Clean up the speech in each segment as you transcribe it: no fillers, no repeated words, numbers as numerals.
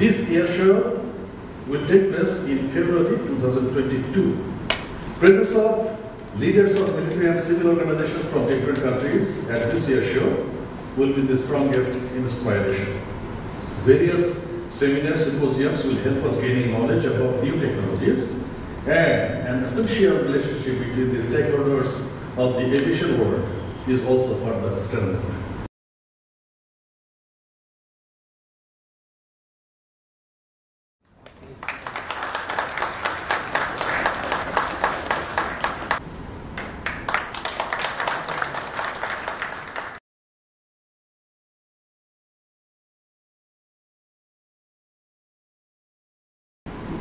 This air show will take place in February 2022. Presence of leaders of military and civil organizations from different countries at this year's show will be the strongest inspiration. Various seminars, symposiums will help us gaining knowledge about new technologies, and an essential relationship between the stakeholders of the aviation world is also further strengthened.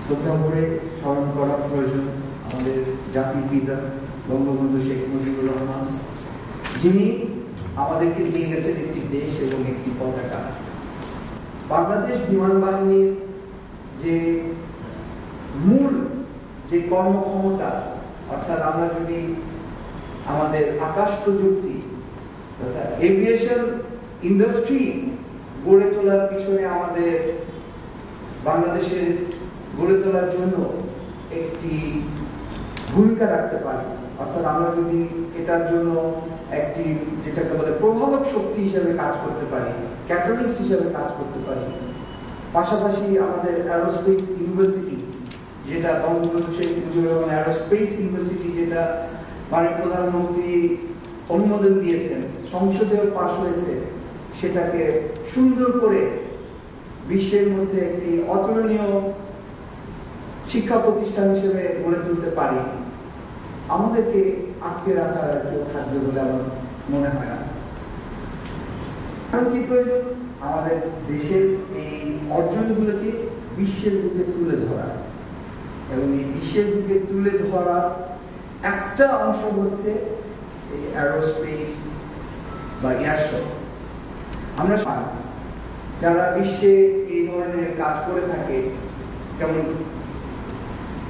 শ্রদ্ধা করে স্মরণ করা প্রয়োজন আমাদের জাতির পিতা বঙ্গবন্ধু শেখ মুজিবুর রহমান, যিনি আমাদেরকে দিয়ে গেছেন একটি দেশ এবং একটি পতাকা। বাংলাদেশ বিমান বাহিনীর যে মূল যে কর্মক্ষমতা, অর্থাৎ আমরা যদি আমাদের আকাশ প্রযুক্তি তথা এভিয়েশন ইন্ডাস্ট্রি গড়ে তোলার পিছনে আমাদের বাংলাদেশের গড়ে তোলার জন্য একটি ভূমিকা রাখতে পারি, অর্থাৎ আমরা যদি এটার জন্য একটি যেটাকে বলে প্রভাবক শক্তি হিসেবে কাজ করতে পারি, ক্যাটালিস্ট হিসেবে কাজ করতে পারি। পাশাপাশি আমাদের অ্যারোস্পেস ইউনিভার্সিটি, যেটা বঙ্গবন্ধু শেখ মুজিবুর রহমান অ্যারোস্পেস ইউনিভার্সিটি, যেটা মাননীয় প্রধানমন্ত্রী অনুমোদন দিয়েছেন, সংসদেও পাশ হয়েছে, সেটাকে সুন্দর করে বিশ্বের মধ্যে একটি অতুলনীয় শিক্ষা প্রতিষ্ঠান হিসেবে গড়ে তুলতে পারি, আমাদেরকে আটকে রাখার কেউ থাকবে বলে আমার মনে হয় না। কারণ কি প্রয়োজন? আমাদের দেশের এই অর্জনগুলোকে বিশ্বের বুকে তুলে ধরা, এবং এই বিশ্বের বুকে তুলে ধরার একটা অংশ হচ্ছে এই অ্যারোস্পেস বা এয়ার শো। আমরা যারা বিশ্বে এই ধরনের কাজ করে থাকে, যেমন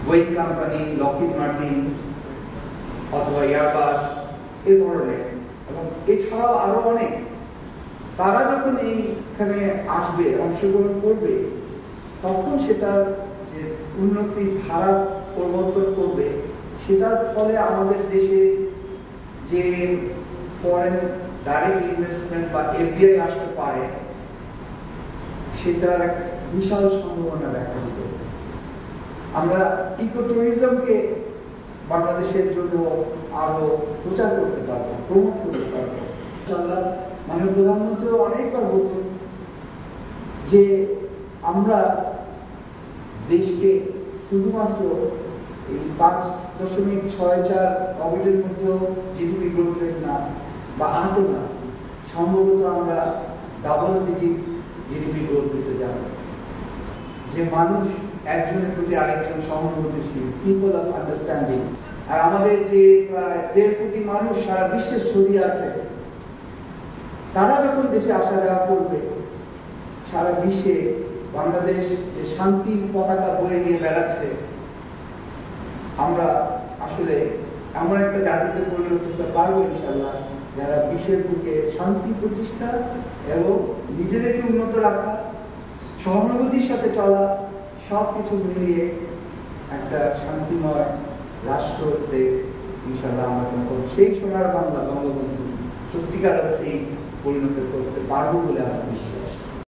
বোয়িং কোম্পানি, লকহিড মার্টিন অথবা এয়ারবাস, এই ধরনের, এবং এছাড়াও আরো অনেক, তারা যখন এইখানে আসবে, অংশগ্রহণ করবে, তখন সেটার যে উন্নতির ধারা পরিবর্তন করবে, সেটার ফলে আমাদের দেশে যে ফরেন ডাইরেক্ট ইনভেস্টমেন্ট বা এফডিআই আসতে পারে, সেটার একটা বিশাল সম্ভাবনা দেখা দিবে। আমরা ইকো ট্যুরিজমকে বাংলাদেশের জন্য আরো প্রচার করতে পারবো, প্রমোট করতে পারবো। ইনশাআল্লাহ মাননীয় প্রধানমন্ত্রী অনেকবার বলছেন যে আমরা দেশকে শুধুমাত্র এই 5.64 কোভিডের মধ্যেও জিডিপি গ্রোথ রেট না বা 8 না, সম্ভবত আমরা ডাবল ডিজিট জিডিপি গ্রোথ পেতে যাব। যে মানুষ একজনের প্রতি আরেকজন সহানুভূতিশীল, পিপল অফ আন্ডারস্ট্যান্ডিং, আর আমাদের যে প্রায় 1.5 কোটি মানুষ সারা বিশ্বে ছড়িয়ে আছে, তারা যখন দেশে আসা যাওয়া করবে, সারা বিশ্বে বাংলাদেশ যে শান্তির পতাকা বয়ে নিয়ে বেড়াচ্ছে, আমরা আসলে এমন একটা জাতিতে পরিণত হতে পারবো ইনশাআল্লাহ, যারা বিশ্বের বুকে শান্তি প্রতিষ্ঠা এবং নিজেদেরকে উন্নত রাখা, সহানুভূতির সাথে চলা, সবকিছু মিলিয়ে একটা শান্তিময় রাষ্ট্রতে ইনশাআল্লাহ আমরা তখন সেই সোনার বাংলা বঙ্গবন্ধু সত্যিকার অর্থেই পরিণত করতে পারবো বলে আমার বিশ্বাস।